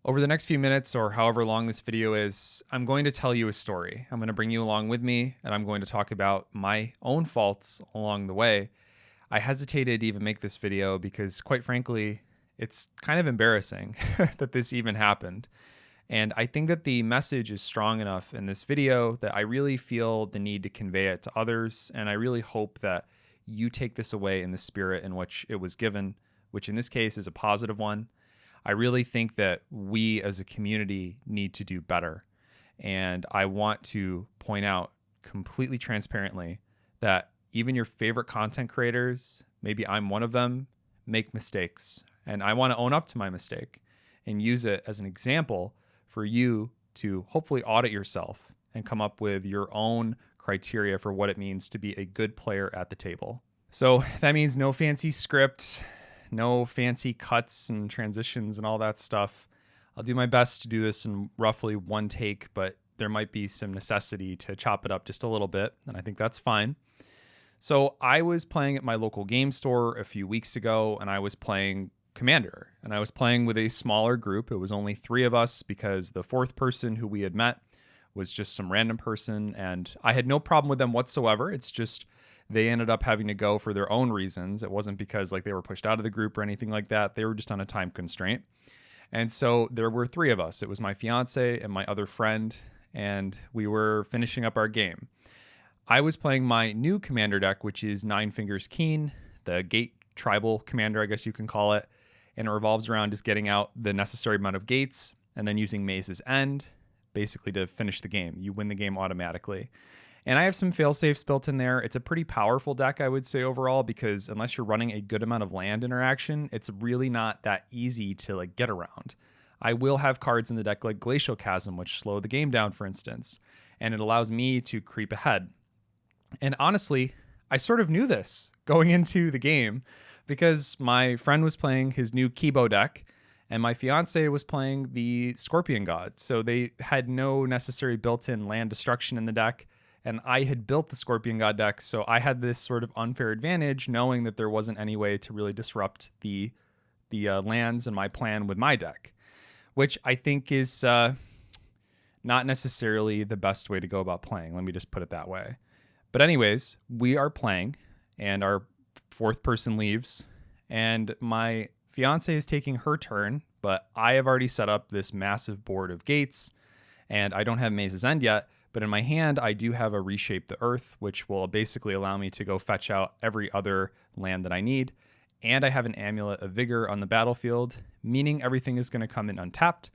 Over the next few minutes or however long this video is, I'm going to tell you a story. I'm going to bring you along with me, and I'm going to talk about my own faults along the way. I hesitated to even make this video because, quite frankly, it's kind of embarrassing that this even happened. And I think that the message is strong enough in this video that I really feel the need to convey it to others. And I really hope that you take this away in the spirit in which it was given, which in this case is a positive one. I really think that we as a community need to do better. And I want to point out completely transparently that even your favorite content creators, maybe I'm one of them, make mistakes. And I want to own up to my mistake and use it as an example for you to hopefully audit yourself and come up with your own criteria for what it means to be a good player at the table. So that means no fancy script, no fancy cuts and transitions and all that stuff. I'll do my best to do this in roughly one take, but there might be some necessity to chop it up just a little bit, and I think that's fine. So I was playing at my local game store a few weeks ago, and I was playing Commander, and I was playing with a smaller group. It was only 3 of us because the 4th person who we had met was just some random person, and I had no problem with them whatsoever. It's just they ended up having to go for their own reasons. It wasn't because they were pushed out of the group or anything like that. They were just on a time constraint. And so there were 3 of us. It was my fiance and my other friend, and we were finishing up our game. I was playing my new commander deck, which is 9 Fingers Keen, the Gate Tribal Commander, I guess you can call it. And it revolves around just getting out the necessary amount of gates and then using Maze's End, basically to finish the game. You win the game automatically. And I have some fail-safes built in there. It's a pretty powerful deck, I would say, overall, because unless you're running a good amount of land interaction, it's really not that easy to get around. I will have cards in the deck like Glacial Chasm, which slow the game down, for instance, and it allows me to creep ahead. And honestly, I sort of knew this going into the game because my friend was playing his new Kibo deck, and my fiance was playing the Scorpion God. So they had no necessary built-in land destruction in the deck. And I had built the Scorpion God deck, so I had this sort of unfair advantage knowing that there wasn't any way to really disrupt the lands and my plan with my deck, which I think is not necessarily the best way to go about playing. Let me just put it that way. But anyways, we are playing, and our 4th person leaves, and my fiance is taking her turn, but I have already set up this massive board of gates, and I don't have Maze's End yet. But in my hand, I do have a Reshape the Earth, which will basically allow me to go fetch out every other land that I need. And I have an Amulet of Vigor on the battlefield, meaning everything is going to come in untapped.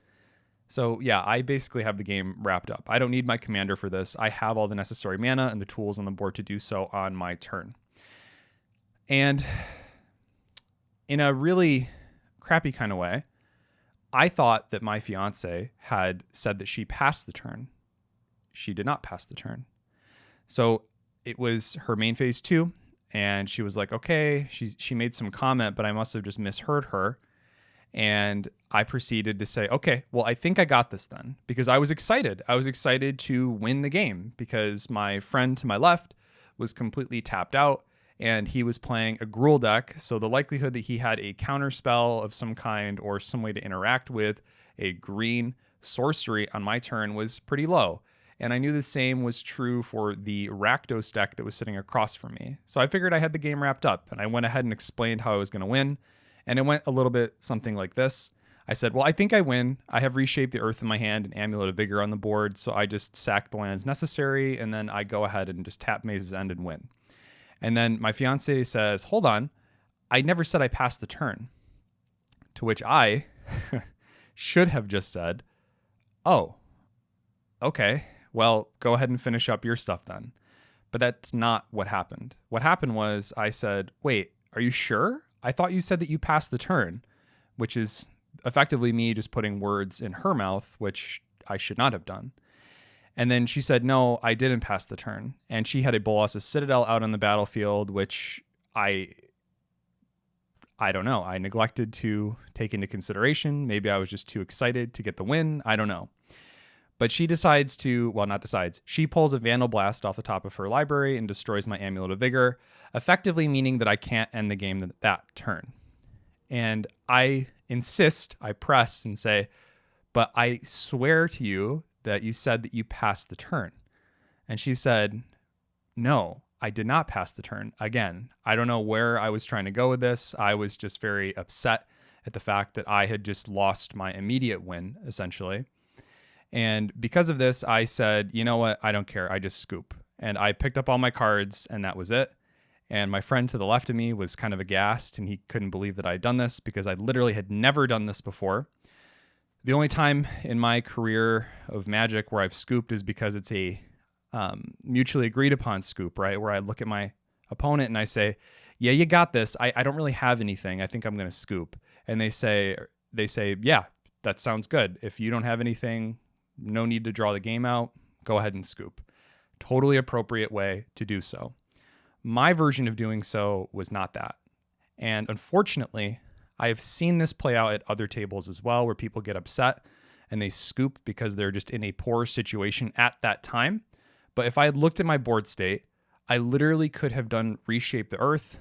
So yeah, I basically have the game wrapped up. I don't need my commander for this. I have all the necessary mana and the tools on the board to do so on my turn. And in a really crappy kind of way, I thought that my fiance had said that she passed the turn. She did not pass the turn. So it was her main phase 2, and she was like, okay, she made some comment, but I must have just misheard her. And I proceeded to say, okay, well, I think I got this then, because I was excited. I was excited to win the game because my friend to my left was completely tapped out, and he was playing a Gruul deck. So the likelihood that he had a counter spell of some kind or some way to interact with a green sorcery on my turn was pretty low. And I knew the same was true for the Rakdos deck that was sitting across from me. So I figured I had the game wrapped up, and I went ahead and explained how I was going to win. And it went a little bit something like this. I said, well, I think I win. I have Reshaped the Earth in my hand and Amulet of Vigor on the board, so I just sack the lands necessary, and then I go ahead and just tap Maze's End and win. And then my fiance says, hold on, I never said I passed the turn. To which I should have just said, oh, okay. Well, go ahead and finish up your stuff then. But that's not what happened. What happened was I said, wait, are you sure? I thought you said that you passed the turn, which is effectively me just putting words in her mouth, which I should not have done. And then she said, no, I didn't pass the turn. And she had a Bolas' Citadel out on the battlefield, which I don't know. I neglected to take into consideration. Maybe I was just too excited to get the win. I don't know. But she decides to, well, not decides, she pulls a Vandal Blast off the top of her library and destroys my Amulet of Vigor, effectively meaning that I can't end the game that turn. And I insist, I press and say, but I swear to you that you said that you passed the turn. And she said, no, I did not pass the turn. Again, I don't know where I was trying to go with this. I was just very upset at the fact that I had just lost my immediate win, essentially. And because of this, I said, you know what? I don't care. I just scoop. And I picked up all my cards, and that was it. And my friend to the left of me was kind of aghast, and he couldn't believe that I had done this because I literally had never done this before. The only time in my career of Magic where I've scooped is because it's a mutually agreed upon scoop, right? Where I look at my opponent and I say, yeah, you got this. I don't really have anything. I think I'm going to scoop. And they say, yeah, that sounds good. If you don't have anything, no need to draw the game out. Go ahead and scoop. Totally appropriate way to do so. My version of doing so was not that. And unfortunately, I have seen this play out at other tables as well, where people get upset and they scoop because they're just in a poor situation at that time. But if I had looked at my board state, I literally could have done Reshape the Earth,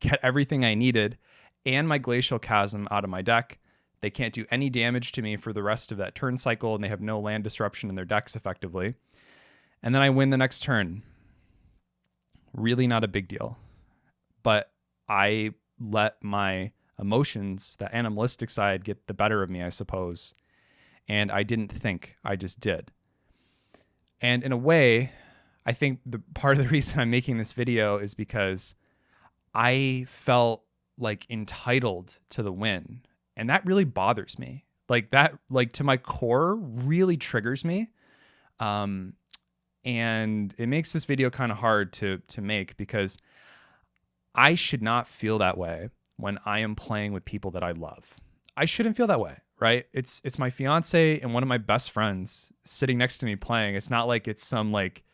get everything I needed, and my Glacial Chasm out of my deck. They can't do any damage to me for the rest of that turn cycle, and they have no land disruption in their decks effectively. And then I win the next turn. Really not a big deal. But I let my emotions, the animalistic side, get the better of me, I suppose. And I didn't think, I just did. And in a way, I think the part of the reason I'm making this video is because I felt like entitled to the win. And that really bothers me. Like that, like to my core, really triggers me. And it makes this video kind of hard to make because I should not feel that way when I am playing with people that I love. I shouldn't feel that way, right? It's my fiance and one of my best friends sitting next to me playing. It's not like it's some like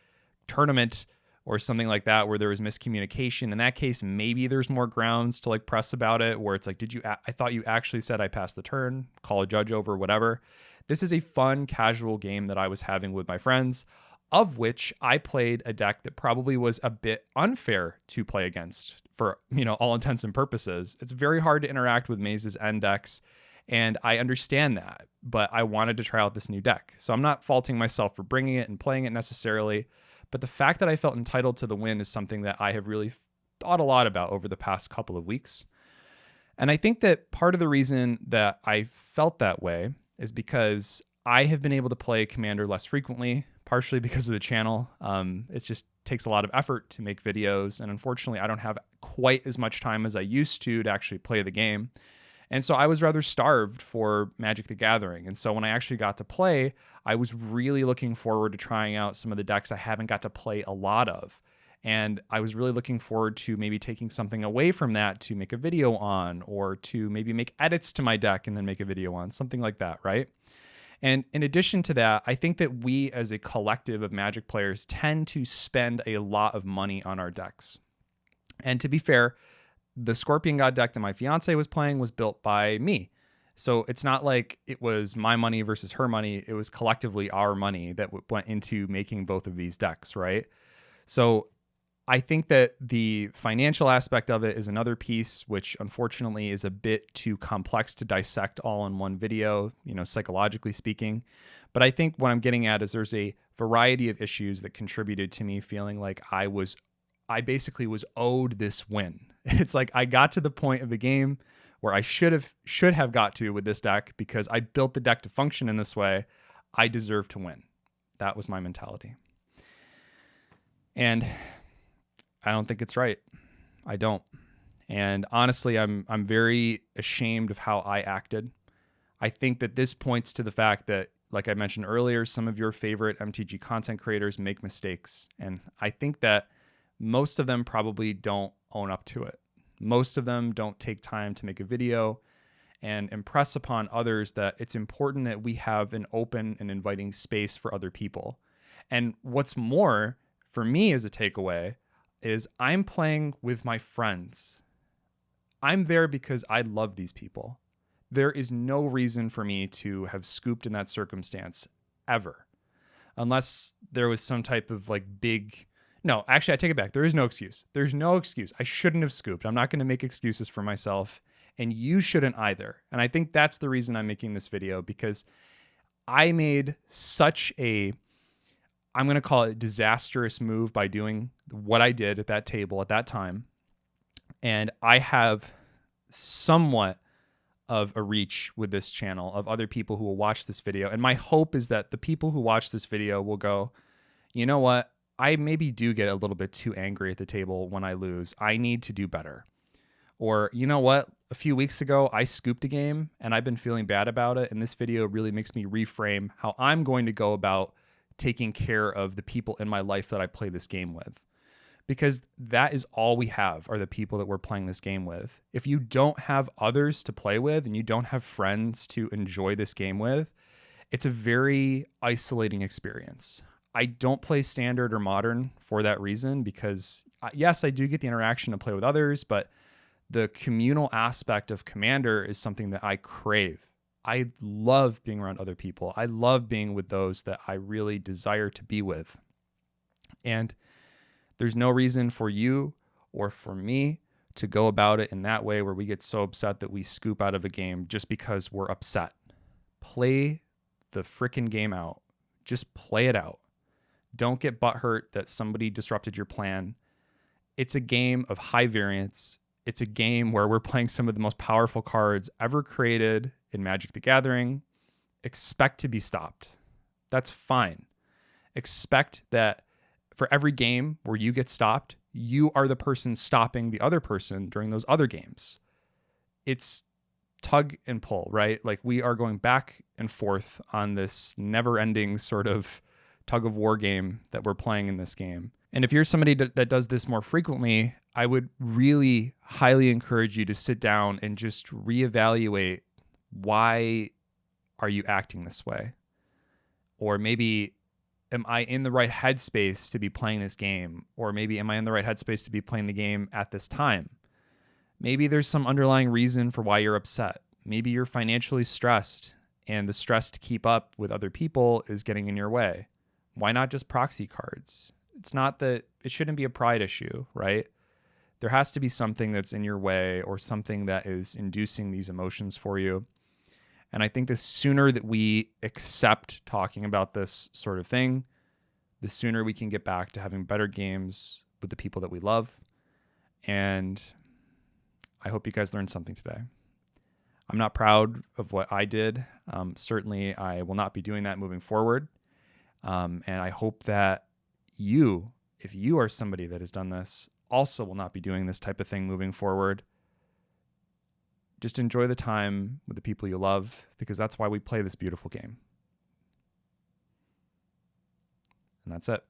tournament or something like that where there was miscommunication. In that case, maybe there's more grounds to like press about it where it's like, I thought you actually said I passed the turn, call a judge over, whatever. This is a fun, casual game that I was having with my friends, of which I played a deck that probably was a bit unfair to play against for, all intents and purposes. It's very hard to interact with Maze's end decks, and I understand that, but I wanted to try out this new deck. So I'm not faulting myself for bringing it and playing it necessarily, but the fact that I felt entitled to the win is something that I have really thought a lot about over the past couple of weeks. And I think that part of the reason that I felt that way is because I have been able to play Commander less frequently, partially because of the channel. It just takes a lot of effort to make videos, and unfortunately, I don't have quite as much time as I used to actually play the game. And so I was rather starved for Magic the Gathering. And so when I actually got to play, I was really looking forward to trying out some of the decks I haven't got to play a lot of. And I was really looking forward to maybe taking something away from that to make a video on, or to maybe make edits to my deck and then make a video on, something like that, right? And in addition to that, I think that we as a collective of Magic players tend to spend a lot of money on our decks. And to be fair, the Scorpion God deck that my fiance was playing was built by me. So it's not like it was my money versus her money. It was collectively our money that went into making both of these decks, right? So I think that the financial aspect of it is another piece, which unfortunately is a bit too complex to dissect all in one video, psychologically speaking. But I think what I'm getting at is there's a variety of issues that contributed to me feeling like I basically was owed this win. It's like I got to the point of the game where I should have got to with this deck because I built the deck to function in this way. I deserve to win. That was my mentality. And I don't think it's right. I don't. And honestly, I'm very ashamed of how I acted. I think that this points to the fact that, like I mentioned earlier, some of your favorite MTG content creators make mistakes. And I think that most of them probably don't own up to it. Most of them don't take time to make a video and impress upon others that it's important that we have an open and inviting space for other people. And what's more, for me as a takeaway, is I'm playing with my friends. I'm there because I love these people. There is no reason for me to have scooped in that circumstance ever, unless there was some type of no, actually I take it back. There is no excuse. There's no excuse. I shouldn't have scooped. I'm not going to make excuses for myself, and you shouldn't either. And I think that's the reason I'm making this video, because I made such a, I'm going to call it disastrous move by doing what I did at that table at that time. And I have somewhat of a reach with this channel of other people who will watch this video. And my hope is that the people who watch this video will go, you know what? I maybe do get a little bit too angry at the table when I lose. I need to do better. Or, you know what? A few weeks ago, I scooped a game and I've been feeling bad about it. And this video really makes me reframe how I'm going to go about taking care of the people in my life that I play this game with. Because that is all we have are the people that we're playing this game with. If you don't have others to play with and you don't have friends to enjoy this game with, it's a very isolating experience. I don't play standard or modern for that reason because, yes, I do get the interaction to play with others, but the communal aspect of Commander is something that I crave. I love being around other people. I love being with those that I really desire to be with. And there's no reason for you or for me to go about it in that way where we get so upset that we scoop out of a game just because we're upset. Play the freaking game out. Just play it out. Don't get butthurt that somebody disrupted your plan. It's a game of high variance. It's a game where we're playing some of the most powerful cards ever created in Magic the Gathering. Expect to be stopped. That's fine. Expect that for every game where you get stopped, you are the person stopping the other person during those other games. It's tug and pull, right? Like we are going back and forth on this never-ending sort of tug of war game that we're playing in this game. And if you're somebody that does this more frequently, I would really highly encourage you to sit down and just reevaluate, why are you acting this way? Or maybe, am I in the right headspace to be playing this game? Or maybe, am I in the right headspace to be playing the game at this time? Maybe there's some underlying reason for why you're upset. Maybe you're financially stressed and the stress to keep up with other people is getting in your way. Why not just proxy cards? It's not that, it shouldn't be a pride issue, right? There has to be something that's in your way or something that is inducing these emotions for you. And I think the sooner that we accept talking about this sort of thing, the sooner we can get back to having better games with the people that we love. And I hope you guys learned something today. I'm not proud of what I did. Certainly, I will not be doing that moving forward. And I hope that you, if you are somebody that has done this, also will not be doing this type of thing moving forward. Just enjoy the time with the people you love, because that's why we play this beautiful game. And that's it.